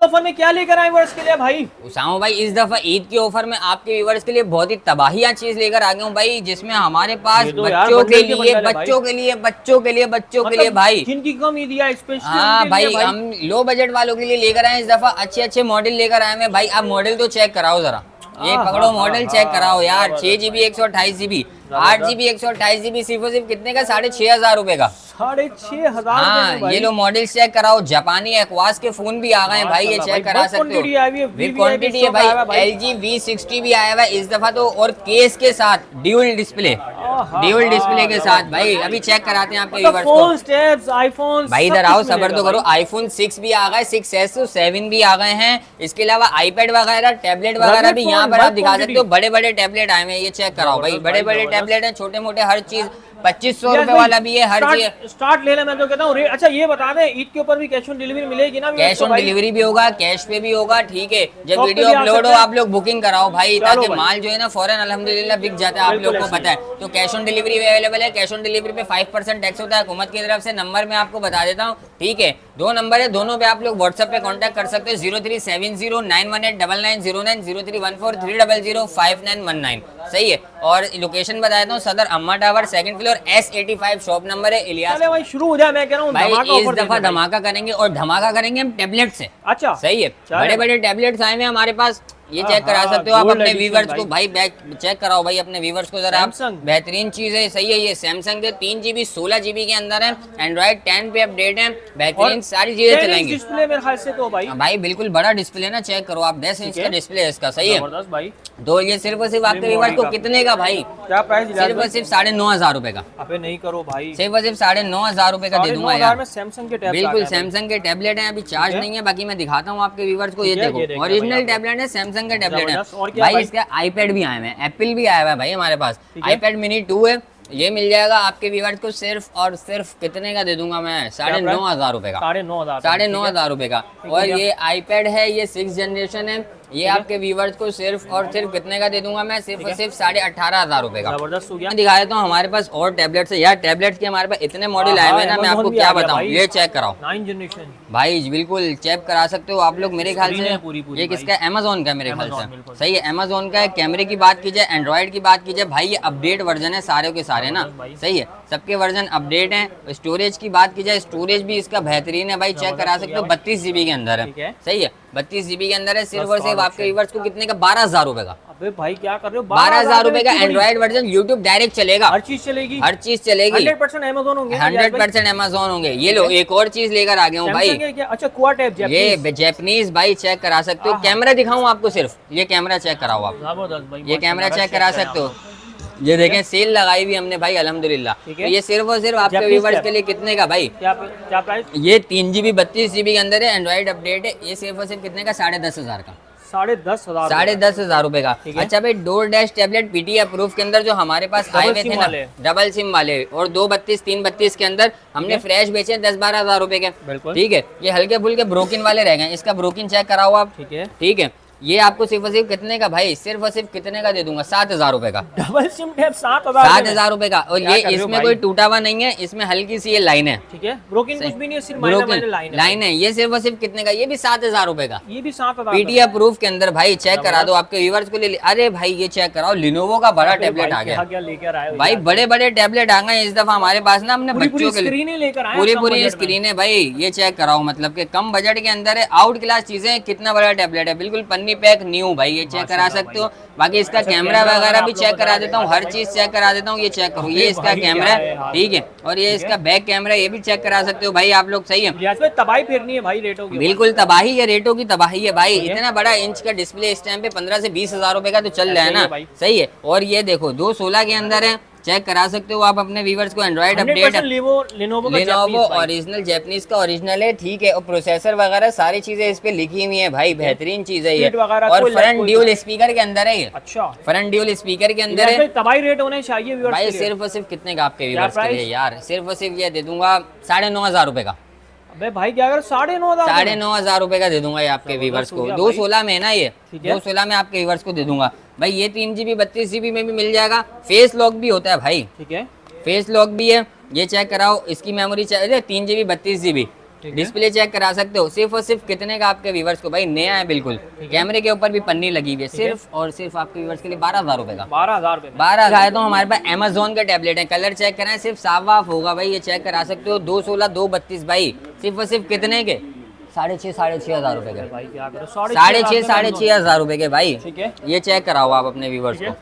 Offer में क्या लेकर आए व्यूअर्स के लिए भाई? उसामा भाई इस दफा ईद के ऑफर में आपके व्यूअर्स के लिए बहुत ही तबाहिया चीज लेकर आ गया हूँ भाई, जिसमें हमारे पास तो बच्चों के लिए भाई जिनकी कम ईद या स्पेशल। हाँ भाई, हम लो बजट वालों के लिए लेकर आए इस दफा अच्छे अच्छे मॉडल लेकर आए हैं भाई। आप मॉडल तो चेक कराओ जरा, ये पकड़ो मॉडल चेक कराओ यार। 6 GB 128 GB 8 GB 128 GB सिर्फ और सिर्फ कितने का? 6,500 रुपए का। 6,500। हाँ ये लो मॉडल चेक कराओ। जापानी एक्वास के फोन भी आ गए हैं भाई, ये चेक करा सकते हो। विद क्वांटिटी है भाई। LG V60 भी आया हुआ है इस दफा तो, और केस के साथ ड्यूल डिस्प्ले के साथ भाई। अभी चेक कराते हैं आपके व्यूअर्स को। स्टेप्स आईफोन भाई इधर आओ, सबर तो करो। iPhone 6 भी आ गए, 6s 7 भी आ गए हैं। इसके अलावा आईपैड वगैरह टैबलेट वगैरह भी यहाँ पर आप दिखा सकते हो। बड़े बड़े टैबलेट आए हैं, ये चेक कराओ भाई। बड़े बड़े टैबलेट हैं, छोटे मोटे हर चीज। 2500 रुपए वाला भी है, हर चीज स्टार्ट ले ले। मैं तो कहता हूँ अच्छा ये बता दें, ईद के ऊपर भी कैश ऑन डिलीवरी मिलेगी ना? कैश ऑन डिलीवरी भी होगा, कैश पे भी होगा, ठीक है। जब वीडियो अपलोड हो आप लोग बुकिंग कराओ भाई, ताकि माल जो है ना फौरन अल्हम्दुलिल्लाह बिक जाता है, आप लोग को पता है। तो कैश ऑन डिलीवरी भी अवेलेबल है। कैश ऑन डिलीवरी पे 5% टैक्स होता है हुकूमत की तरफ से। नंबर मैं आपको बता देता हूँ, ठीक है। 2 नंबर है, दोनों पे आप लोग व्हाट्सएप पे कांटेक्ट कर सकते हो। 037091899909 0314005919 सही है। और लोकेशन बताता हूँ, सदर अम्मा tower 2nd floor S85 shop number है। इलियास भाई शुरू हो जाए, मैं कह रहा हूँ भाई इस दफा धमाका करेंगे, और धमाका करेंगे हम टैबलेट से। अच्छा सही है, बड़े बड़े टैबलेट्स आए हैं हमारे पास, ये चेक करा सकते हो आप अपने व्यूवर्स को भाई। बैक चेक कराओ भाई अपने व्यूवर्स को जरा आप। बेहतरीन चीज है, सही है। ये सैमसंग के 3 GB 16 GB के अंदर है। एंड्रॉइड 10 पे अपडेट है, बेहतरीन सारी चीजें चलेंगी। डिस्प्ले मेरे ख्याल से तो भाई बिल्कुल बड़ा डिस्प्ले ना, चेक करो आप। 10 इंच का डिस्प्ले है इसका, सही है भाई। तो ये सिर्फ और सिर्फ आपके व्यूवर्स को कितने का भाई? क्या प्राइस? सिर्फ और सिर्फ 9,500 रुपए का। अबे नहीं करो भाई, सिर्फ और सिर्फ 9,500 रुपए का दे दूंगा यार। सैमसंग के टैबलेट, बिल्कुल सैमसंग के टैबलेट हैं, अभी चार्ज नहीं है। बाकी मैं दिखाता हूँ आपके व्यूवर्स को, ये देखो ओरिजिनल टैबलेट है, सैमसंग के टैबलेट है भाई। इसका आईपैड भी आया है, एप्पल भी आया हुआ है भाई हमारे पास। आईपैड मिनी 2 है, ये मिल जाएगा आपके व्यूअर्स को सिर्फ और सिर्फ कितने का दे दूंगा मैं? 9,500 रुपए का। 9,500 रुपए का। और ये आईपैड है, ये 6th जनरेशन है। ये आपके व्यूवर्स को सिर्फ और सिर्फ कितने का दे दूंगा मैं? सिर्फ और सिर्फ 18,500 रुपए का। जबरदस्त हो गया। मैं दिखा देता हूँ हमारे पास और टैबलेट्स है यार। टैबलेट्स के हमारे पास इतने मॉडल आए हुए ना, मैं आपको क्या बताऊँ। ये चेक कराओ 9 जनरेशन भाई, बिल्कुल चेक करा सकते हो आप लोग मेरे ख्याल से। ये किसका? अमेजोन का मेरे ख्याल से, सही है। अमेजोन का है। कैमरे की बात की जाए, एंड्रॉइड की बात की जाए भाई, ये अपडेट वर्जन है सारे के सारे ना, सही है। सबके वर्जन अपडेट है। स्टोरेज की बात की जाए, स्टोरेज भी इसका बेहतरीन है भाई, चेक करा सकते हो। 32 GB के अंदर है, सही है। 32 GB के अंदर है। सिर्फ और सिर्फ आपके व्यूअर्स को कितने का? 12,000 रुपए का। अबे भाई क्या कर रहे हो? 12,000 रुपए का एंड्रॉइड वर्जन, यूट्यूब डायरेक्ट चलेगा, हर चीज चलेगी, हर चीज चलेगी। 100% अमेज़न होंगे, 100% अमेज़न होंगे। ये लो एक और चीज लेकर आ गया हूँ भाई। अच्छा क्वाड टैब, ये जैपनीज भाई, चेक करा सकते हो। कैमरा दिखाऊं आपको? सिर्फ ये कैमरा चेक कराओ आप, ये कैमरा चेक करा सकते हो। ये देखें, सेल लगाई हुई हमने भाई अल्हम्दुलिल्लाह। तो ये सिर्फ और सिर्फ आपके व्यूवर्स के लिए कितने का भाई? क्या प्राइस? ये 3 GB 32 GB के अंदर है, एंड्रॉइड अपडेट है। ये सिर्फ और सिर्फ कितने का? 10,500 का। 10,500 रुपए का। अच्छा भाई, door dash tablet PT approve के अंदर जो हमारे पास आए हुए थे ना, डबल सिम वाले, और 232 332 के अंदर हमने फ्रेश बेचे 10-12,000 रुपए के, ठीक है। ये हल्के फुल्के ब्रोकिन वाले रह गए, इसका ब्रोकिन चेक कराओ आप, ठीक है। ये आपको सिर्फ और सिर्फ कितने का भाई? सिर्फ और सिर्फ कितने का दे दूंगा? 7,000 रुपए का। डबल सिम टैब 7,000 रुपए का। और ये इसमें कोई टूटा हुआ नहीं है, इसमें हल्की सी ये लाइन है, ठीक है। ब्रोकन कुछ भी नहीं है, सिर्फ लाइन है। ये सिर्फ और सिर्फ कितने का? ये भी 7,000 रुपए का। ये भी 7,000 पीटी अप्रूव के अंदर भाई, चेक करा दो आपके व्यूअर्स को ले। अरे भाई ये चेक कराओ, लिनोवो का बड़ा टैबलेट आ गया भाई। बड़े बड़े टैबलेट आ गए इस दफा हमारे पास ना, हमने बच्चों के लिए पूरी स्क्रीन है भाई। ये चेक कराओ, मतलब कि कम बजट के अंदर है, आउट क्लास चीजें। कितना बड़ा टैबलेट है, बिल्कुल पन्नी पैक न्यू भाई, ये चेक करा सकते हो। बाकी इसका कैमरा वगैरह भी चेक करा देता हूँ, हर चीज चेक करा देता हूँ। ये चेक करो, ये इसका कैमरा है, ठीक है। और ये इसका बैक कैमरा, ये भी चेक करा सकते हो भाई आप लोग, सही है। तबाही फेरनी है भाई रेटों की, बिल्कुल तबाही है, रेटों की तबाही है भाई। इतना बड़ा इंच का डिस्प्ले इस टाइम पे 15 से 20,000 रुपए का तो चल रहा है ना, सही है। और ये देखो 216 के अंदर है, चेक करा सकते हो आप अपने व्यूवर्स को। एंड्रॉइड अपडेट है, लिनोवो ओरिजिनल जैपनीज का ओरिजिनल है, ठीक है। और प्रोसेसर वगैरह सारी चीजें इस पे लिखी हुई है भाई, बेहतरीन चीज है ये। और फ्रंट ड्यूल स्पीकर के अंदर है ये। अच्छा, फ्रंट ड्यूल स्पीकर के अंदर है। तबाही रेट होने चाहिए भाई। सिर्फ और सिर्फ कितने का आपके व्यूवर्स के लिए यार? सिर्फ और सिर्फ ये दे दूंगा 9,500 रुपए का। अबे भाई क्या अगर 9,500 रुपए का दे दूंगा ये आपके व्यूवर्स को। 216 में है ना, ये 216 में आपके व्यूवर्स को दे दूंगा भाई। ये 3 GB 32 GB में भी मिल जाएगा। फेस लॉक भी होता है भाई, ठीक है। फेस लॉक भी है, ये चेक कराओ। इसकी memory 3 GB 32 GB, display check करा सकते हो। सिर्फ और सिर्फ कितने का आपके व्यूवर्स को भाई, नया है बिल्कुल, कैमरे के ऊपर भी पन्नी लगी हुई है, सिर्फ और सिर्फ आपके व्यूवर्स के लिए 12,000 रुपए का। 12,000 रुपए। 12,000। तो हमारे पास अमेजोन के टैबलेट है, कलर चेक कराएं, सिर्फ साफ वाफ होगा भाई, ये चेक करा सकते हो। 216 232 भाई, सिर्फ और सिर्फ कितने के, 6,500 रुपए के भाई, क्या करो, 6,500 रुपए के भाई। ठीक है, ये चेक कराओ आप अपने व्यूवर्स को।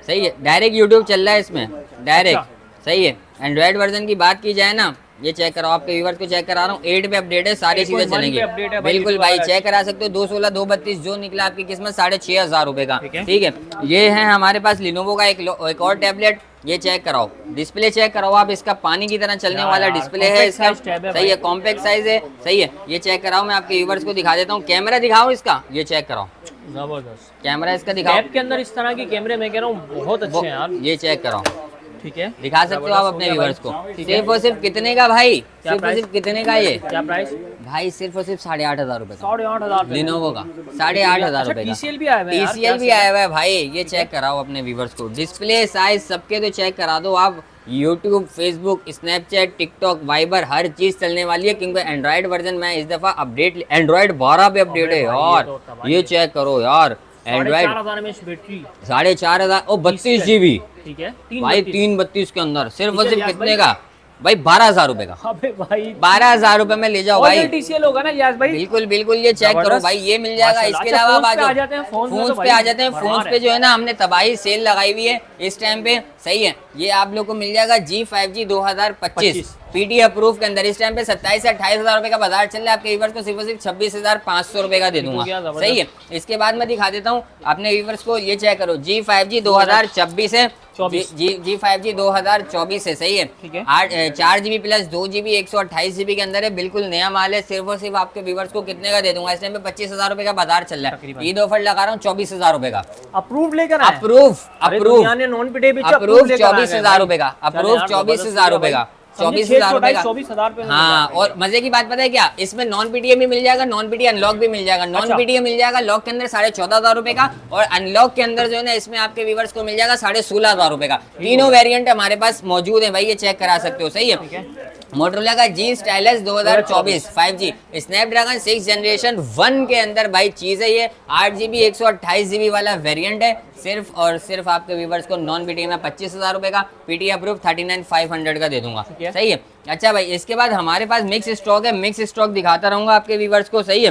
सही है, डायरेक्ट यूट्यूब चल रहा है इसमें, डायरेक्ट। सही है, एंड्रॉइड वर्जन की बात की जाए ना, ये चेक कराओ, आपके व्यूवर्स को चेक करा रहा हूँ। 8 पे अपडेट है, सारी चीजें चलेंगी बिल्कुल भाई, चेक करा सकते हो। 216 232 जो निकला आपकी किस्मत 6,500 रुपए का। ठीक है, ये है हमारे पास लिनोवो का एक और टैबलेट, ये चेक कराओ, डिस्प्ले चेक कराओ आप, इसका पानी की तरह चलने वाला डिस्प्ले है इसका। सही है, कॉम्पैक्ट साइज है। सही है, ये चेक कराओ, मैं आपके व्यूवर्स को दिखा देता हूँ। कैमरा दिखाओ इसका, ये चेक कराओ, जबरदस्त कैमरा इसका दिखाओ। के अंदर इस तरह के कैमरे मैं कह रहा हूँ बहुत अच्छे हैं यार, ये चेक कराओ। ठीक है, दिखा सकते हो आप अपने व्यूवर्स को। सिर्फ और सिर्फ कितने का भाई, सिर्फ और सिर्फ कितने का ये, क्या प्राइस भाई, सिर्फ और सिर्फ 8,500 रुपए का, 8,500 लिनोवो का 8,500 रुपए का। TCL भी आया हुआ है यार, TCL भी आया हुआ है भाई, ये चेक कराओ अपने व्यूवर्स को। डिस्प्ले साइज सबके तो चेक करा दो आप। YouTube, Facebook, Snapchat, TikTok, Viber, हर चीज चलने वाली है, क्योंकि एंड्रॉइड वर्जन में इस दफा अपडेट, एंड्रॉइड 12 पे अपडेट है यार। ये चेक करो यार, एंड्रॉइड 4,500 और 32 GB। ठीक है भाई 332 के अंदर, सिर्फ और सिर्फ कितने का भाई, 12,000 रुपए का। अबे भाई 12,000 रुपए में ले जाओ भाई, TCL होगा ना यार भाई, बिल्कुल बिल्कुल, ये चेक करो भाई, ये मिल जाएगा। इसके अलावा फोन पे आ जाते हैं, फोन पे जो है ना, हमने तबाही सेल लगाई हुई है इस टाइम पे। सही है, ये आप लोग को मिल जाएगा G5G 2025 PT अप्रूव के अंदर। इस टाइम पे 27 से 28,000 रुपए का बाजार चल रहा है, आपके व्यूवर्स को सिर्फ और सिर्फ 26,500 रुपए का दे दूंगा। सही है, इसके बाद मैं दिखा देता हूँ अपने व्यूवर्स को, ये चेक करो, G5G 2024 है, G5G 2024 है। सही है, 4GB प्लस 2GB 128GB के अंदर है, बिल्कुल नया माल है। सिर्फ और सिर्फ आपके व्यूवर्स को कितने का दे दूंगा, इस टाइम पे 25,000 रुपए का बाजार चल रहा है, ईद ऑफर लगा रहा हूँ 24,000 रुपए का। अप्रूव लेकर अप्रूव 24,000 रुपए का, अप्रूव 24,000 रुपए का, 24,000 रुपए का। हाँ, और मजे की बात पता है क्या, इसमें नॉन पीटीए भी मिल जाएगा, नॉन पीटीए अनलॉक भी मिल जाएगा। नॉन पीटीए मिल जाएगा लॉक के अंदर 14,500 रुपए का, और अनलॉक के अंदर जो है ना, इसमें आपके व्यूवर्स को मिल जाएगा 16,500 रुपए का। तीनों वेरिएंट हमारे पास मौजूद है भाई, ये चेक करा सकते हो। सही है, मोटरोला का G stylus 2024 5G Snapdragon 6 generation 1 के अंदर भाई चीज है ये। 8GB 128GB वाला वेरिएंट है। सिर्फ और सिर्फ आपके व्यूवर्स को नॉन पीटीए में 25,000 रुपए का, पीटीए अप्रूव 39,500 का दे दूंगा। सही है, अच्छा भाई, इसके बाद हमारे पास मिक्स स्टॉक है, मिक्स स्टॉक दिखाता रहूंगा आपके व्यूवर्स को। सही है,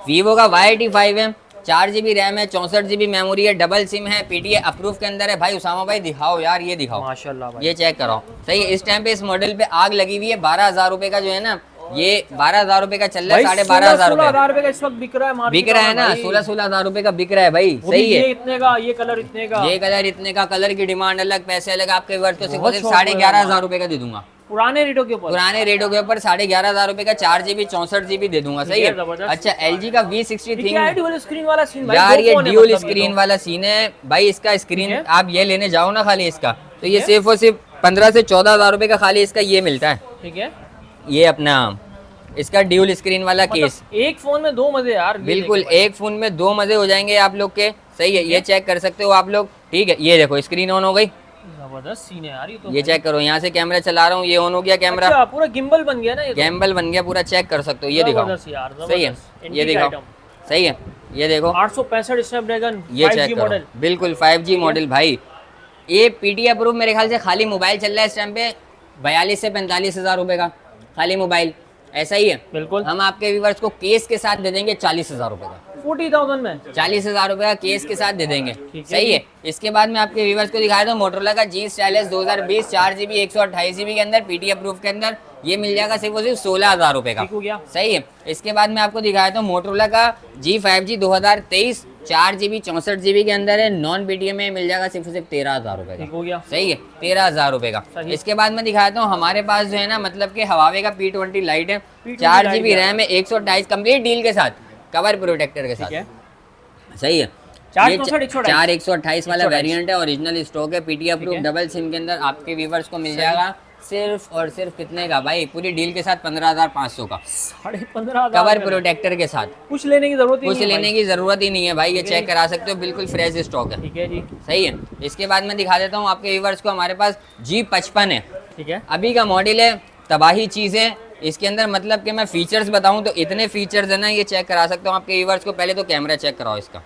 वीवो का Y85 है, 4GB रैम है, 64GB मेमोरी है, डबल सिम है, पीटीए अप्रूव के अंदर है। भाई उसामा भाई दिखाओ यार, ये दिखाओ माशाल्लाह भाई, ये चेक कराओ। सही है, इस टाइम पे इस मॉडल पे आग लगी हुई है। 12,000 रुपए का जो है ना, ये 12,000 रुपए का चल रहा है, 12,500 रुपए का इस वक्त बिक रहा है, बिक रहा है ना, 16,000 रुपए का बिक रहा है भाई। सही है, इतने का, ये कलर इतने का, ये कलर इतने का, कलर की डिमांड अलग, पैसे अलग। आपके व्यूअर्स को सिर्फ 11,500 रुपए का दे दूंगा, पुराने रेटों के ऊपर, 11,500 रुपए का 4GB 64GB दे दूंगा। सही है, अच्छा LG का V63 ड्यूल स्क्रीन वाला सीन यार, ये ड्यूल स्क्रीन वाला सीन है भाई। इसका स्क्रीन आप ये लेने जाओ ना खाली इसका, तो ये सिर्फ और सिर्फ 15 से 14,000 रुपए का खाली इसका ये मिलता है। ठीक है, ये अपना इसका ड्यूल स्क्रीन वाला केस। एक फोन में 2 मजे यार, बिल्कुल एक फोन में 2 मजे हो जाएंगे आप लोग के। सही है, ये चेक कर सकते हो आप लोग। ठीक है, ये देखो स्क्रीन ऑन हो गई, जबरदस्त सीन है यार ये तो। ये चेक करो, यहाँ से कैमरा चला रहा हूँ, ये ऑन हो गया कैमरा। अच्छा, पूरा गिम्बल बन गया ना, ये गिम्बल बन गया पूरा, चेक कर सकते हो। ये दिखाओ, सही है, ये दिखाओ, सही है, ये देखो 865 स्नैपड्रैगन, ये चेक करो, बिल्कुल 5G मॉडल भाई। ये पीटीए अप्रूव मेरे ख्याल से खाली मोबाइल चल रहा है इस टाइम पे 42 से 45,000 रुपए का खाली मोबाइल, ऐसा ही है बिल्कुल। हम आपके व्यूवर्स को केस के साथ दे देंगे 40,000 रुपए का, 40,000 में 40,000 रुपए का केस के साथ दे देंगे। सही है, इसके बाद मैं आपके व्यूवर्स को दिखाया था मोटरोला का G स्टाइलस 2020 4GB 128GB के अंदर, पीटीए अप्रूव के अंदर, ये मिल जाएगा सिर्फ और सिर्फ 16,000 रुपए का। सही है, इसके बाद मैं आपको दिखाया था मोटरोला का G5G 2023 4GB 64GB के अंदर है, नॉन पीटीए में मिल जाएगा सिर्फ 13,000 रुपए का। सही है, 13,000 रुपए का। इसके बाद मैं दिखाता हूँ हमारे पास जो है ना, मतलब कि Huawei का P20 लाइट है, 4GB रैम है, 128 कंप्लीट डील के साथ, कवर प्रोटेक्टर के साथ। सही है, 4/128 वाला वेरिएंट है, ओरिजिनल स्टॉक है, पीटीए अप्रूव, डबल सिम के अंदर आपके व्यूवर्स को मिल जाएगा सिर्फ और सिर्फ कितने का भाई, पूरी डील के साथ 15,500 का, 15,500 कवर प्रोटेक्टर के साथ। कुछ लेने की जरूरत ही नहीं है भाई, ये चेक करा सकते हो, बिल्कुल फ्रेश स्टॉक है। ठीक है जी, सही है, इसके बाद मैं दिखा देता हूँ आपके व्यूवर्स को, हमारे पास G55 है। ठीक है, अभी का मॉडल है, तबाही चीज़ है, इसके अंदर मतलब कि मैं फीचर्स बताऊं तो इतने फीचर्स है ना, ये चेक करा सकता हूँ आपके व्यूअर्स को। पहले तो कैमरा चेक कराओ इसका,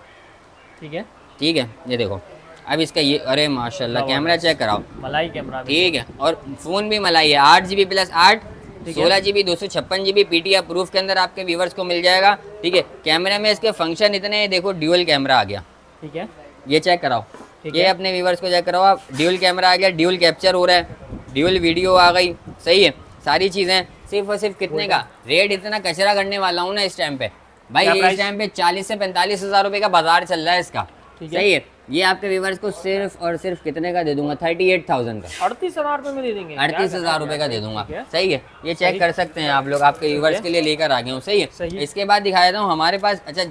ठीक है, ठीक है, ये देखो अब इसका ये, अरे माशाल्लाह कैमरा चेक कराओ, मलाई कैमरा, ठीक है। और फ़ोन भी मलाई है, 8GB plus 8, 16GB 256GB PTI approve के अंदर आपके व्यूअर्स को मिल जाएगा, ठीक है। कैमरे में इसके फंक्शन इतने हैं, देखो ड्यूअल कैमरा आ गया, ठीक है, ये चेक कराओ, ये अपने व्यूअर्स को चेक कराओ आप, ड्यूअल कैमरा आ गया, ड्यूअल कैप्चर हो रहा है, ड्यूअल वीडियो आ गई, सही है। सारी चीज़ें सिर्फ और सिर्फ कितने का रेट, इतना कचरा करने वाला हूँ ना इस टाइम पे भाई, इस टाइम पे 40 से 45 हज़ार रुपये का बाजार चल रहा है इसका, सही है। ये आपके व्यूअर्स को सिर्फ और सिर्फ कितने का दे दूंगा, 38,000 का, 38,000 रुपये में दे देंगे, 38,000 रुपये का दे दूंगा, सही है। ये चेक कर सकते हैं आप लोग, आपके व्यूअर्स के लिए लेकर आ गए हूँ, सही है। इसके बाद दिखा देता हूँ हमारे पास, अच्छा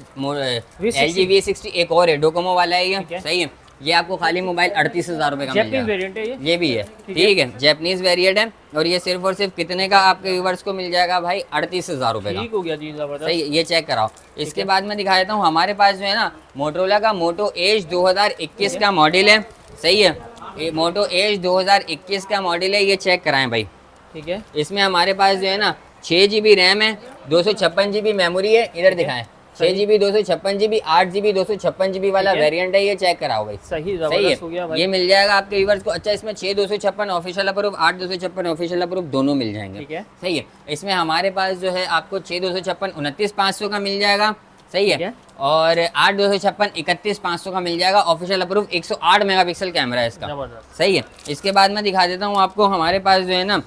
LG V60 एक और है, डोकोमो वाला है ये, सही है। ये आपको खाली मोबाइल 38,000 रुपये का मिल जाएगा, ये भी है, ठीक है, जैपनीज वेरिएंट है। और ये सिर्फ और सिर्फ कितने का आपके व्यूअर्स को मिल जाएगा भाई, 38,000 रुपये का, ठीक हो गया जी, जबरदस्त, सही है। ये चेक कराओ। इसके बाद मैं दिखा देता हूँ हमारे पास जो है ना मोटोरोला का मोटो एज 2021 का मॉडल है, सही है। ये मोटो एज 2021 का मॉडल है, ये चेक कराएं भाई, ठीक है। इसमें हमारे पास जो है ना 6GB रैम है, 256GB मेमोरी है, इधर दिखाएं, 6GB 256GB, 8GB 256GB वाला वेरिएंट है, ये चेक कराओ भाई, सही सही हो गया भाई। ये मिल जाएगा आपके व्यूअर्स को। अच्छा, इसमें 6/256 ऑफिशियल अप्रूव, 8/256 ऑफिशियल अप्रूव दोनों मिल जाएंगे, ठीक है, सही है। इसमें हमारे पास जो है आपको 6/256 29,500 का मिल जाएगा, सही है। और 8/256 31,500 का मिल जाएगा, ऑफिशियल अप्रूव, 108 मेगापिक्सल कैमरा है इसका, सही है। इसके बाद मैं दिखा देता हूँ आपको, हमारे पास जो है ना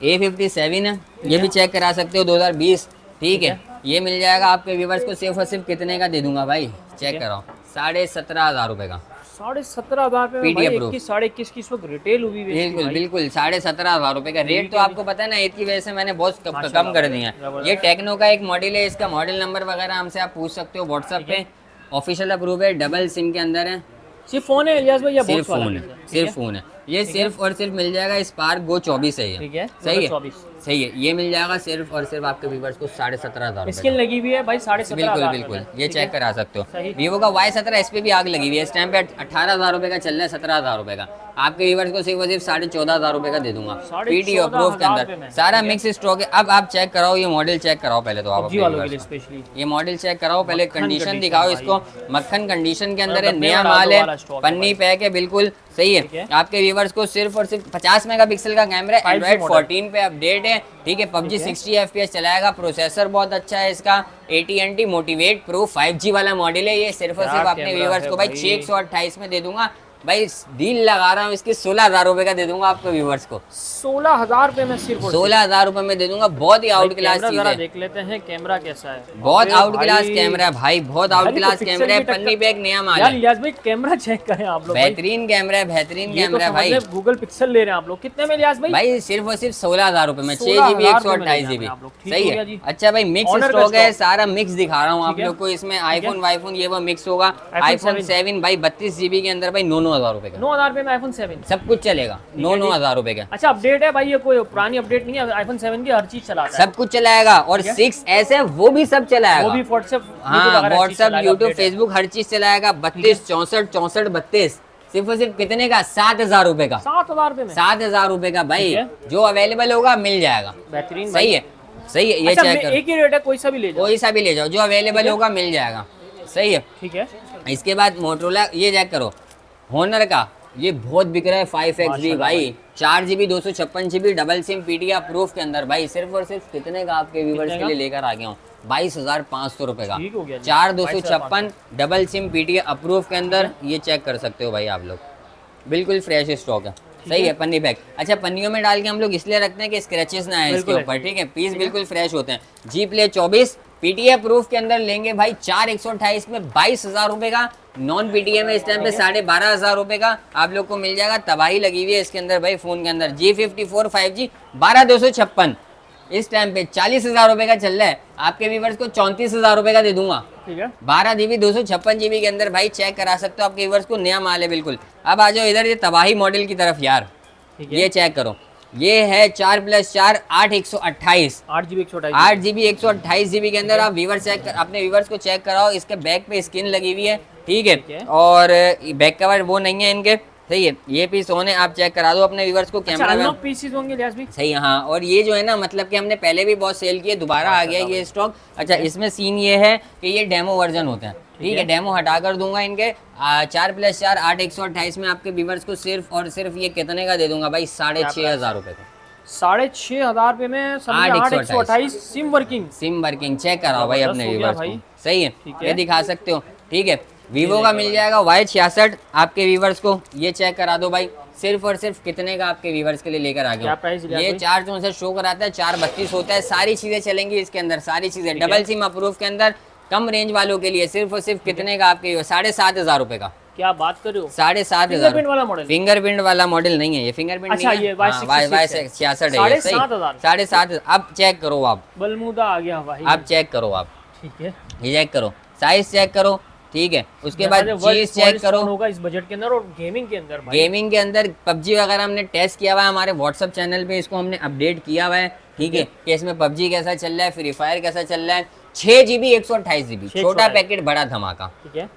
A57 है, ये भी चेक करा सकते हो, 2020, ठीक है। ये मिल जाएगा आपके व्यूअर्स को सिर्फ और सिर्फ कितने का दे दूंगा भाई, चेक कराओ, 17,500 रुपये का, 17,500 पे PTI अप्रूव, 21 की इस वक्त रिटेल हुई है, बिल्कुल बिल्कुल 17,500 रुपये का रेट। तो आपको पता है ना, ईद की वजह से मैंने बहुत कम कर दिया है। ये टेक्नो का एक मॉडल है, इसका मॉडल नंबर वगैरह हमसे आप पूछ सकते हो व्हाट्सएप पे, ऑफिशियल अप्रूव है, डबल सिम के अंदर है, सिर्फ फोन है इलियास भाई या सिर्फ फोन है, सिर्फ फोन है। ये सिर्फ और सिर्फ मिल जाएगा, स्पार्क गो 24 है ये, ठीक है, सही है, सही है। ये मिल जाएगा सिर्फ और सिर्फ आपके व्यूअर्स को 17,500 स्किन लगी हुई है भाई, 17,500, बिल्कुल, ये चेक करा सकते हो। वीवो का Y17 इस पे भी आग लगी हुई है, इस टाइम पे 18,000 रुपये का चल रहा है, 17,000 रुपये का आपके व्यूअर्स को सिर्फ और सिर्फ 14,500 रुपये का दे दूंगा, PTI अप्रूव के अंदर, सारा मिक्स स्टॉक है। अब आप चेक कराओ, ये मॉडल चेक कराओ पहले तो आप, ये मॉडल चेक कराओ पहले, कंडीशन दिखाओ इसको, मक्खन कंडीशन के अंदर है, नया माल है, पन्नी पैक है, बिल्कुल सही है। आपके व्यूअर्स को सिर्फ और सिर्फ 50 मेगापिक्सल का कैमरा, एंड्रॉइड 14 पे अपडेट है, ठीक है। PUBG 60 FPS चलाएगा, प्रोसेसर बहुत अच्छा है इसका, AT&T मोटिवेट प्रो 5G वाला मॉडल है ये। सिर्फ और सिर्फ अपने व्यूअर्स को भाई 628 में दे दूंगा भाई, डील लगा रहा हूँ इसकी, 16,000 रुपये का दे दूंगा आपको व्यूअर्स को, 16,000 रुपये में, सिर्फ 16,000 रुपये में दे दूंगा। बहुत ही आउट क्लास चीज है, देख लेते हैं कैमरा कैसा है, बहुत आउट क्लास कैमरा है भाई, बहुत आउट क्लास कैमरा है, पन्नी पे एक नया माल है। इलियास भाई कैमरा चेक करें आप लोग, बेहतरीन कैमरा है, बेहतरीन कैमरा है भाई। गूगल पिक्सल ले रहे हैं आप लोग, कितने में इलियास भाई? भाई सिर्फ और सिर्फ 16,000 रुपये में, 6GB 128GB, सही है। अच्छा भाई, मिक्स स्टॉक है, सारा मिक्स दिखा रहा हूँ आप लोग को, इसमें आईफोन वाईफोन ये वो मिक्स होगा। iPhone 7 भाई 32GB के अंदर भाई 9,000 रुपये का, 9,000 में iPhone 7 सब कुछ चलेगा, 9,000 रुपए का। अच्छा, अपडेट है भाई, ये कोई पुरानी अपडेट नहीं है, iPhone 7 की हर चीज चलाता है, सब कुछ चलाएगा। और 6S है वो भी सब चलाएगा, वो भी व्हाट्सएप, हाँ व्हाट्सएप, यूट्यूब, फेसबुक हर चीज चलाएगा। 32 64 64 32 सिर्फ और सिर्फ कितने का, 7,000 रुपए का, 7,000 रुपए में, 7,000 रुपए का भाई, जो अवेलेबल होगा मिल जाएगा, बेहतरीन, सही है, सही है। ये चेक करो, एक ही रेट है, कोई सा भी ले जाओ, कोई सा भी ले जाओ, जो अवेलेबल होगा मिल जाएगा, सही है, ठीक है। इसके बाद मोटोरोला, ये चेक करो, होनर का ये बहुत बिक रहा है 5XD भाई, 4GB 256GB double SIM PTI approve के अंदर भाई, सिर्फ और सिर्फ कितने का आपके व्यूवर्स के लिए लेकर आ गया हूँ, 22,500 रुपए का, 4/256 डबल सिम PTI अप्रूव के अंदर, ये चेक कर सकते हो भाई आप लोग, बिल्कुल फ्रेश स्टॉक है, सही है। पन्नी पैक, अच्छा पन्नियों में डाल के हम लोग इसलिए रखते हैं कि स्क्रैचेस ना आए इसके ऊपर, ठीक है, पीस बिल्कुल फ्रेश होते हैं। G Play 24 PTI अप्रूव के अंदर लेंगे भाई, 4/128 में 22,000 रुपए का, नॉन PTI में इस टाइम पे 12,500 रुपए का आप लोग को मिल जाएगा। तबाही लगी हुई है इसके अंदर भाई, फोन के अंदर G54 5G 12,256 इस टाइम पे 40,000 रुपए का चल रहा है, आपके व्यूवर्स को 34,000 रुपए का दे दूंगा, ठीक है। 12GB 256GB के अंदर भाई, चेक करा सकते हो, आपके व्यूवर्स को नया माल है बिल्कुल। अब आ जाओ इधर ये तबाही मॉडल की तरफ यार, ये चेक करो, ये है 4+4 8/128 8GB 128GB के अंदर। आप व्यूवर चेक, अपने व्यूवर्स को चेक कराओ, इसके बैक पे स्किन लगी हुई है, ठीक है, और बैक कवर वो नहीं है इनके, सही है, ये पीस ऑन है, आप चेक करा दो अपने व्यूअर्स को। कैमरा में अनलॉक पीसेस होंगे लियाज भाई। सही है, हाँ। और ये जो है ना, मतलब कि हमने पहले भी बहुत सेल किए, दोबारा आ गया ये स्टॉक। अच्छा, इसमें सीन ये है कि ये डेमो वर्जन होते हैं, ठीक है। डेमो हटा कर दूंगा इनके 4+4 8 128 में आपके व्यूअर्स को सिर्फ और सिर्फ ये कितने का दे दूंगा भाई, 6,500 रुपए का। 6,500 रुपए में 8 128 सिम वर्किंग चेक कराओ भाई अपने व्यूअर्स को। सही है, है। ये दिखा सकते हो, ठीक है। वीवो का मिल जाएगा Y66 आपके व्यूअर्स को, ये चेक करा दो भाई। सिर्फ और सिर्फ कितने का आपके व्यूअर्स के लिए लेकर आ गया। ये 464 शो कराता है, 432 होता है। सारी चीजें चलेंगी इसके अंदर, सारी चीजें डबल सिम अप्रूव के अंदर, कम रेंज वालों के लिए। सिर्फ और सिर्फ कितने का आपके 7,500 रुपए का। क्या बात कर रहे हो? 7,500 फिंगरप्रिंट वाला मॉडल नहीं है ये, फिंगरप्रिंट अच्छा, नहीं है, Y66 है। 7,500 अब चेक करो आप, बलमुदा आ गया भाई। अब चेक करो आप, ठीक है, ये चेक करो, साइज चेक करो, ठीक है। उसके बाद चीज चेक करो होगा इस बजट के अंदर। और गेमिंग के अंदर भाई, गेमिंग के अंदर पबजी वगैरह हमने टेस्ट किया हुआ है, हमारे व्हाट्सएप चैनल पे इसको हमने अपडेट किया हुआ है, ठीक है, कि इसमें पबजी कैसा चल रहा है, फ्री फायर कैसा चल रहा है। 6GB 128GB, छोटा पैकेट बड़ा धमाका, ठीक है।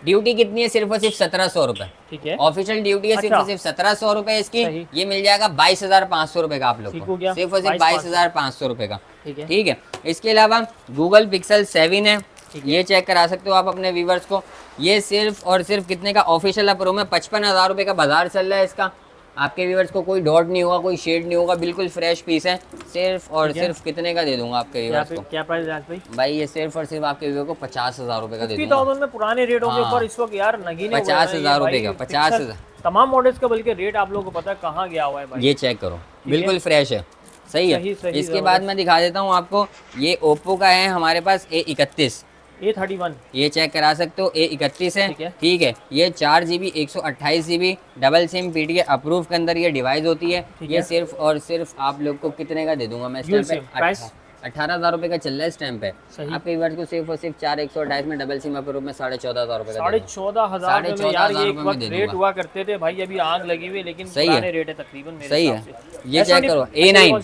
ड्यूटी कितनी है? सिर्फ और सिर्फ 1,700 रुपए, ठीक है। ऑफिशियल ड्यूटी है सिर्फ और सिर्फ 1,700 रुपए इसकी। ये मिल जाएगा 22,500 रुपए का आप लोग को, सिर्फ और सिर्फ 22,500 रुपए का, ठीक है। इसके अलावा गूगल पिक्सल 7 है, ये चेक करा सकते हो आप अपने व्यूवर्स को। ये सिर्फ और सिर्फ कितने का ऑफिशियल अप्रो में 55,000 रुपए का बाजार चल रहा है इसका। आपके व्यूवर्स को कोई डॉट नहीं होगा, कोई शेड नहीं होगा, बिल्कुल फ्रेश पीस है। सिर्फ और सिर्फ कितने का दे दूंगा आपके व्यूवर्स को? क्या प्राइस है भाई? भाई ये सिर्फ और सिर्फ आपके व्यूवर को 50,000 रुपए का दे दूंगा। 50,000 में पुराने रेटों के ऊपर इस वक्त यार नगीने 50,000 रुपए का, 50,000 तमाम मॉडल्स का, बल्कि रेट आप लोगों को पता है कहाँ गया हुआ है भाई। ये चेक करो, बिल्कुल फ्रेश है, सही है। इसके बाद मैं दिखा देता हूँ आपको, ये ओप्पो का है हमारे पास A31, A31, ये चेक करा सकते हो, A31 है, ठीक है। ये 4GB 128GB double SIM PTA approve के अंदर ये डिवाइस होती है। ये सिर्फ और सिर्फ आप लोग को कितने का दे दूंगा मैं? 18,000 रुपए का चल रहा है इस टाइम पे। आपके व्यूअर्स को सिर्फ और सिर्फ 4 128 में डबल सिम अप्रूव में 14,500 रुपए का, 14,500 रेट हुआ करते थे भाई। अभी आग लगी हुई है, लेकिन पुराने रेट है तकरीबन। सही है, ये चेक करो। A9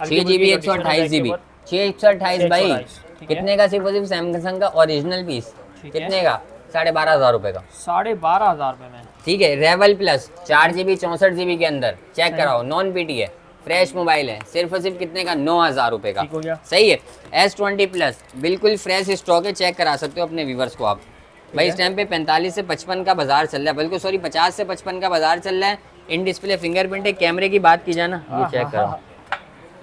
6GB 128GB 628 भाई, कितने का? सिर्फ और सिर्फ सैमसंग का ओरिजिनल पीस, कितने का? 12,500 रुपए का, 12,500 रुपए में, ठीक है। रेवल प्लस 4GB 64GB के अंदर, चेक कराओ, नॉन PTA फ्रेश मोबाइल है। सिर्फ और सिर्फ कितने का? 9,000 रुपए का, सही है। S20 प्लस बिल्कुल फ्रेश स्टॉक है, चेक करा सकते हो अपने व्यूवर्स को आप। भाई इस टाइम पे 45 से 55 का बाजार चल रहा है, बल्कि सॉरी 50 से 55 का बाजार चल रहा है। इन डिस्प्ले फिंगरप्रिंट है। कैमरे की बात की जाए ना, ये चेक करो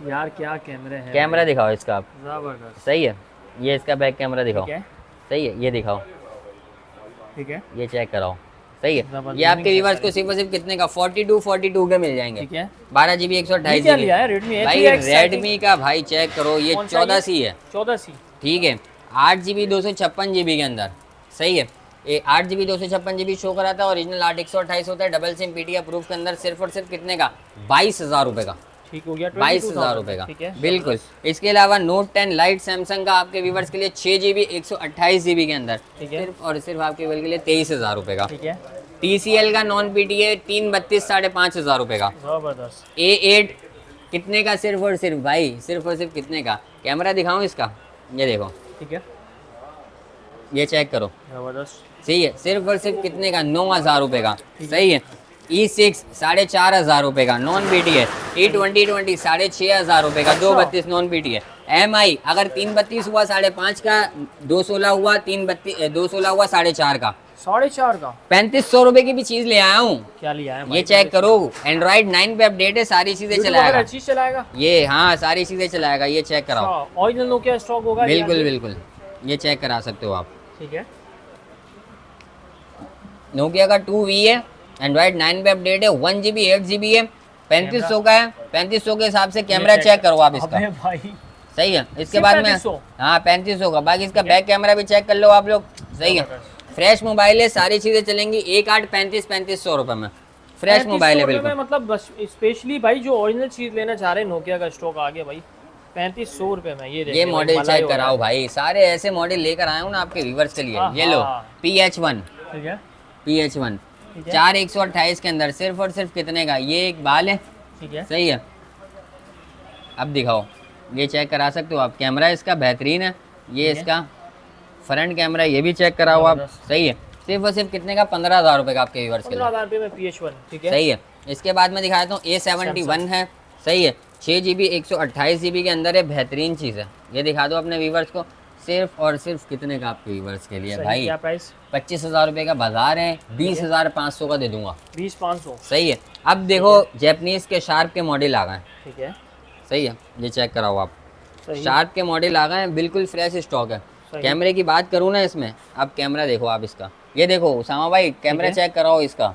यार, क्या कैमरे हैं। कैमरा दिखाओ इसका आप, जबरदस्त, सही है। ये इसका बैक कैमरा दिखाओ, सही है, ये दिखाओ, ठीक है। ये चेक कराओ, सही है। ये आपके व्यूअर्स को सिर्फ और सिर्फ कितने का? 42 के मिल जाएंगे, ठीक है। 12GB 128GB भाई रेडमी का। भाई चेक करो, ये 14C है, 14C, ठीक है। 8GB 256GB के अंदर, सही है। 8GB 256GB शो कराता है, ओरिजिनल 8 128 होता है, डबल सिम PTA अप्रूव के अंदर। सिर्फ और सिर्फ कितने का? 22,000 रुपए का, ठीक हो गया, 22,000 रुपए का, बिल्कुल। इसके अलावा Note 10 Lite सैमसंग का आपके व्यूवर्स के लिए 6GB 128GB के अंदर, सिर्फ और सिर्फ आपके व्यूवर के लिए 23,000 रुपए का, ठीक है। TCL का नॉन PTA 332 5,500 रुपए का, जबरदस्त। A8 कितने का? सिर्फ और सिर्फ भाई, सिर्फ और सिर्फ कितने का? कैमरा दिखाऊं इसका, ये देखो, ठीक है, ये चेक करो, जबरदस्त, सही है। सिर्फ और सिर्फ कितने का? 9,000 रुपए का, सही है। E6 4,500 रुपए का, नॉन PTA। E20 6,500 रुपए का, 232 नॉन PTA। MI अगर 332 हुआ 5.5 का, 216 हुआ 216 हुआ 4.5 का, 4.5 का 3,500 रुपए की भी चीज ले आया हूँ। क्या लिया है? ये चेक करो, Android 9 पे अपडेट है, सारी चीजें चलाएगा, चीज चलाएगा ये, हाँ सारी चीजें चलाएगा। ये चेक कराओ, ओरिजिनल नोकिया स्टॉक होगा, बिल्कुल बिल्कुल, ये चेक करा सकते हो आप, ठीक है। नोकिया का 2V है, एंड्रॉइड 9 पे अपडेट है, 1GB 8GB है, 3500 का है। 3500 के हिसाब से कैमरा चेक करो आप इसका, भाई सही है। इसके बाद में हाँ 3500 का, बाकी इसका बैक कैमरा भी चेक कर लो आप लोग, सही है। फ्रेश मोबाइल है, सारी चीजें चलेंगी। 1,835 रुपए में फ्रेश मोबाइल है, बिल्कुल। मतलब स्पेशली भाई जो ओरिजिनल चीज लेना चाह रहे हैं, नोकिया का स्टॉक आ गया भाई 3,500 रुपए में। ये मॉडल चेक कराओ भाई, सारे ऐसे मॉडल लेकर आए हूँ ना आपके व्यूअर्स के लिए। ये लो PH1, ठीक है, PH1 4 128 के अंदर, सिर्फ और सिर्फ कितने का? ये एक बाल है, ठीक है, सही है। अब दिखाओ, ये चेक करा सकते हो आप, कैमरा इसका बेहतरीन है। ये इसका फ्रंट कैमरा, ये भी चेक कराओ आप, सही है। सिर्फ और सिर्फ कितने का, 15,000 रुपए का आपके व्यूअर्स के लिए। 15,000 रुपये में PS1, ठीक है। सही है। इसके बाद मैं दिखाता हूँ A71 है, सही है, 6 GB 128 GB के अंदर है, बेहतरीन चीज़ है। ये दिखा दो अपने व्यूवर्स को, सिर्फ और सिर्फ कितने का आपके व्यूवर्स के लिए भाई, क्या प्राइस? 25,000 रुपये का बाजार है, 20,500 का दे दूंगा। 20,500, सही है। अब देखो जैपनीज के शार्प के मॉडल आ गए, ठीक है। सही है, ये चेक कराओ आप, सही। शार्प के मॉडल आ गए हैं, बिल्कुल फ्रेश स्टॉक है। कैमरे की बात करूँ ना इसमें, अब कैमरा देखो आप इसका, ये देखो उसामा भाई कैमरा चेक कराओ इसका,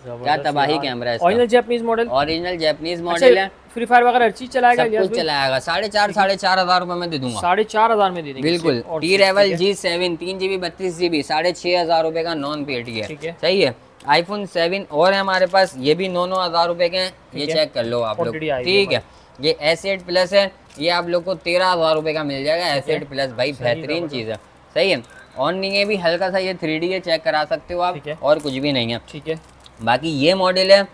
क्या तबाही कैमरा है। Original Japanese model, original Japanese model है। फ्री फायर वगैरह हर चीज चलाएगा, सब कुछ चलाएगा। 4,500 रुपए में दे दूंगा। 4,500 में दे देंगे बिल्कुल। T-Revel G7 3 GB 32 GB 6,500 रुपए का नॉन पेटी है, सही है। iPhone 7 और है हमारे पास, ये भी 9,000 रुपए के हैं, ये चेक कर लो आप लोग, ठीक है। ये S8 प्लस है, ये आप लोग को 13,000 रुपए का मिल जाएगा। S8 प्लस भाई बेहतरीन चीज़ है, सही है। ऑन नहीं है भी, हल्का सा ये 3D है, चेक करा सकते हो आप, और कुछ भी नहीं है, ठीक है। बाकी ये मॉडल है,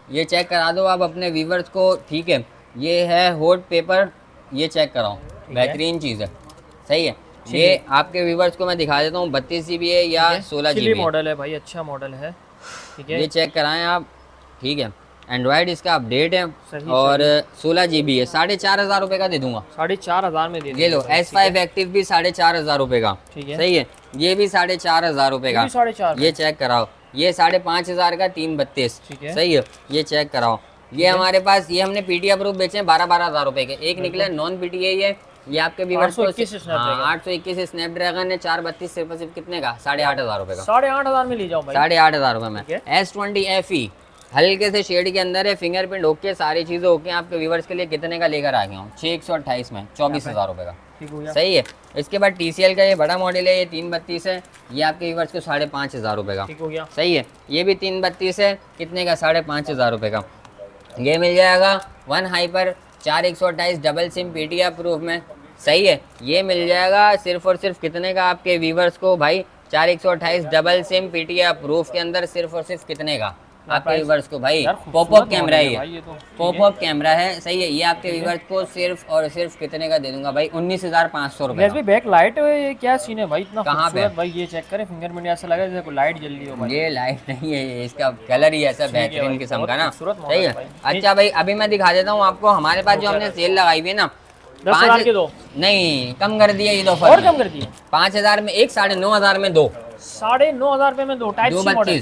ये चेक करा दो आप अपने व्यूवर्स को, ठीक है। ये है हॉट पेपर, ये चेक कराओ, बेहतरीन चीज़ है, सही है। ये आपके व्यूवर्स को मैं दिखा देता हूँ, 32 GB है या 16 GB मॉडल है भाई, अच्छा मॉडल है, ठीक है। ये चेक कराएं आप, ठीक है। एंड्रॉयड इसका अपडेट है, और 16 GB है, 4,500 रुपए का दे दूंगा। 4,500 में दे ये लो S5 एक्टिव भी 4,500 रुपए का, ठीक है, सही है। ये भी 4,500 रुपए का, 4,500, ये चेक कराओ। ये 5,500 का 332, सही है, ये चेक कराओ। ये हमारे पास, ये हमने PTA प्रूफ बेचे हैं 12,000 रुपए के, एक निकला नॉन PTA है, ये आपके व्यूअर्स को 821 स्नैपड्रैगन है, 432 सिर्फ कितने का, 8,500 रुपए का। 8,500 में ले जाओ भाई, 8,500 रुपए में। S20 FE हल्के से शेड के अंदर है, फिंगरप्रिंट ओके, सारी चीजें ओके। आपके व्यूवर्स के लिए कितने का लेकर आ गया हूँ, 6,128 में, 24,000 रुपए का, सही है। इसके बाद TCL का ये बड़ा मॉडल है, ये 332 है, ये आपके व्यूवर्स को 5,500 रुपए का, सही है। ये भी 332 है, कितने का, 5,500 रुपए का। ये मिल जाएगा one hyper 4,128 double SIM PTA proof में, सही है। ये मिल जाएगा सिर्फ और सिर्फ कितने का आपके व्यूवर्स को भाई, 4,128 डबल सिम PTA प्रूफ के अंदर, सिर्फ और सिर्फ कितने का आपके व्यूवर्स को भाई, पॉपअप कैमरा ही है, पॉपअप कैमरा है, सही है। ये आपके व्यूवर्स को सिर्फ और सिर्फ कितने का दे दूंगा भाई, 19,500 रुपए का। बैक लाइट ये क्या सीन है भाई, इतना कहाँ पे भाई, ये चेक करें, फिंगरप्रिंट ऐसा लगा जैसे कोई लाइट जल रही हो भाई। ये लाइट नहीं है, इसका कलर ही ऐसा बेहतरीन किस्म का ना, सही है। अच्छा भाई अभी मैं दिखा देता हूँ आपको, हमारे पास जो हमने सेल लगाई हुई है ना, 10,000 के दो, नहीं कम कर दिया, ये दो और कम कर दिया, 5,000 में एक, 9,500 में दो, 9,500 रुपए में दो, टाइप सी मॉडल,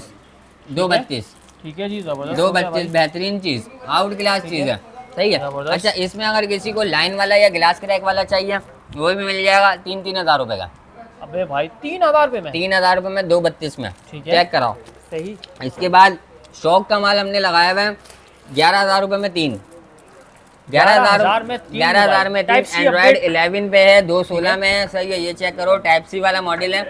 232, ठीक है जी, जबरदस्त, 232 बेहतरीन चीज, आउट क्लास चीज है, सही है। अच्छा इसमें अगर किसी को लाइन वाला या ग्लास क्रैक वाला चाहिए, वो भी मिल जाएगा 3,000 रुपए का। अबे भाई 3,000 रुपए में, 3,000 रुपए में 232 में, चेक कराओ, सही। इसके बाद शौक का माल हमने लगाया हुआ है 11,000 रुपए में 3, 11,000 में 3 एंड्रॉइड 11 पे है, 216 में है, सही है। ये चेक करो, टाइप सी वाला मॉडल है,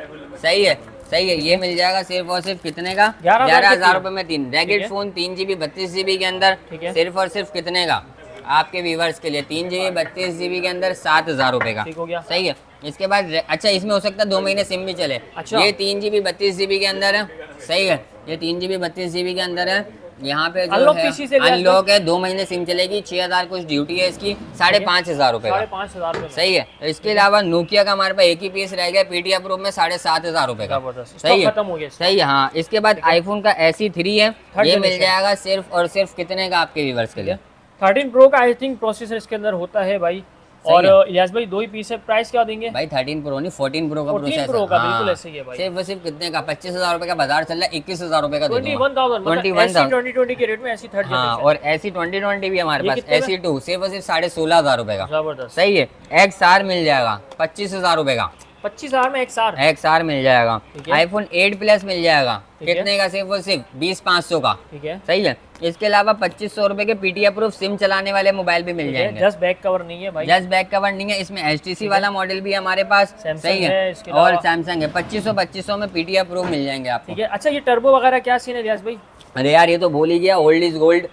सही है, सही है। ये मिल जाएगा सिर्फ और सिर्फ कितने का, 11,000 रुपए में 3 रैकेट फोन 3 GB 32 GB के अंदर, सिर्फ और सिर्फ कितने का आपके व्यूवर्स के लिए, 3 GB 32 GB के अंदर 7,000 रुपए का, सही है। इसके बाद अच्छा इसमें हो सकता है 2 महीने सिम भी चले, ये 3 GB 32 GB के अंदर है, सही है। ये 3 GB 32 GB के अंदर है, यहाँ पे जो है अनलॉक है, 2 महीने सिम चलेगी, 6,000 कुछ ड्यूटी है इसकी, 5,500 रुपए का, 5,500, सही है। इसके अलावा नोकिया का हमारे पास एक ही पीस रह गया PTA प्रूफ में 7,500 रुपए का, सही है, सही है, हाँ। इसके बाद आईफोन का SE3 है, ये मिल जाएगा सिर्फ और सिर्फ कितने का आपके व्यूवर्स के लिए, 13 प्रो का आई थिंक प्रोसेसर इसके अंदर होता है भाई। और इलियास भाई 2 ही पीस है, प्राइस क्या देंगे भाई? 13 प्रो नहीं 14 प्रो का प्रोसेसर, प्रो का, बिल्कुल ऐसे ही है भाई। सिर्फ सिर्फ कितने का, 25,000 रुपए का बाजार चल रहा है, 21,000 रुपए का 21,000 2020 के रेट में ऐसी थर्ड हाँ। और ऐसी 2020 भी हमारे पास, SE2 सिर्फ और सिर्फ 16,500 रुपए का, जबरदस्त, सही है। XR मिल जाएगा 25,000 रुपए का, 25,000 में XR मिल जाएगा। iPhone 8 प्लस मिल जाएगा, कितने का, सिर्फ और सिर्फ 20,500 का, ठीक है, सही है। इसके अलावा 2,500 रुपए के PTA प्रूफ सिम चलाने वाले मोबाइल भी मिल जाएंगे, जस्ट बैक कवर नहीं है भाई, जस्ट बैक कवर नहीं है। इसमें HTC वाला मॉडल भी है हमारे पास, सही है, और सैमसंग है। 2500 में PTA प्रूफ मिल जाएंगे आपको, ठीक है। अच्छा ये टर्बो वगैरह क्या सीन है इलियास भाई? अरे यार ये तो भूल ही गया, ओल्ड इज गोल्ड,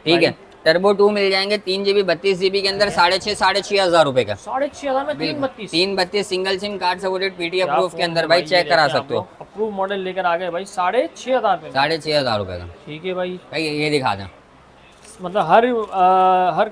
ठीक है। टर्बो 2 मिल जाएंगे 3 GB 32 GB के अंदर, 6,500 रुपए का, 6,500 में 332 single SIM card supported PTA proof के अंदर भाई, चेक करा सकते हो। अप्रूव मॉडल लेकर आ गए भाई 6,500 पे, 6,500 रुपए का, ठीक है भाई। ये दिखा दें, मतलब हर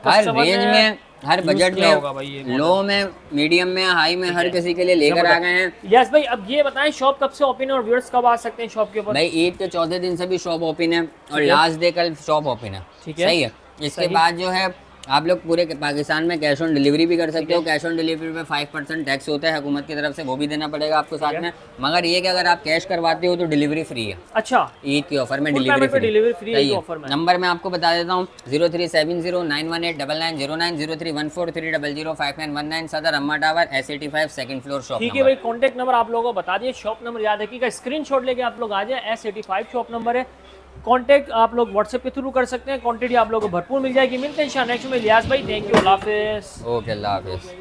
रेंज में हर बजट किया होगा भाई ये में, लो में, मीडियम में, हाई में, हर किसी के लिए लेकर आ गए हैं। यस भाई, अब ये बताएं शॉप कब से ओपन है और व्यूअर्स कब आ सकते हैं शॉप के ऊपर? भाई ईद के चौथे दिन से भी शॉप ओपन है और लास्ट डे कल शॉप ओपन है। ठीक है, सही है। इसके बाद जो है आप लोग पूरे पाकिस्तान में कैश ऑन डिलीवरी भी कर सकते हो। कैश ऑन डिलीवरी पे 5% टैक्स होता है हुकूमत की तरफ से, वो भी देना पड़ेगा आपको साथ में। मगर ये कि अगर आप कैश करवाते हो तो डिलीवरी फ्री है। अच्छा, ईद के ऑफर में Full डिलीवरी payment पे delivery free है सही इस है। offer में। नंबर मैं आपको बता देता हूँ 037091899809 0314300591 सदर अम्मा tower S85 second floor shop. ठीक है भाई, कॉन्टैक्ट नंबर आप लोगों को बता दिए, शॉप नंबर याद रखिएगा, स्क्रीनशॉट लेके आप लोग आ जाए। S85 शॉप नंबर है। कॉन्टैक्ट आप लोग व्हाट्सएप के थ्रू कर सकते हैं, क्वांटिटी आप लोगों को भरपूर मिल जाएगी। मिलते हैं नेक्स्ट में इलियास भाई, थैंक यू, अल्लाह हाफिज़। ओके, अल्लाह हाफिज़।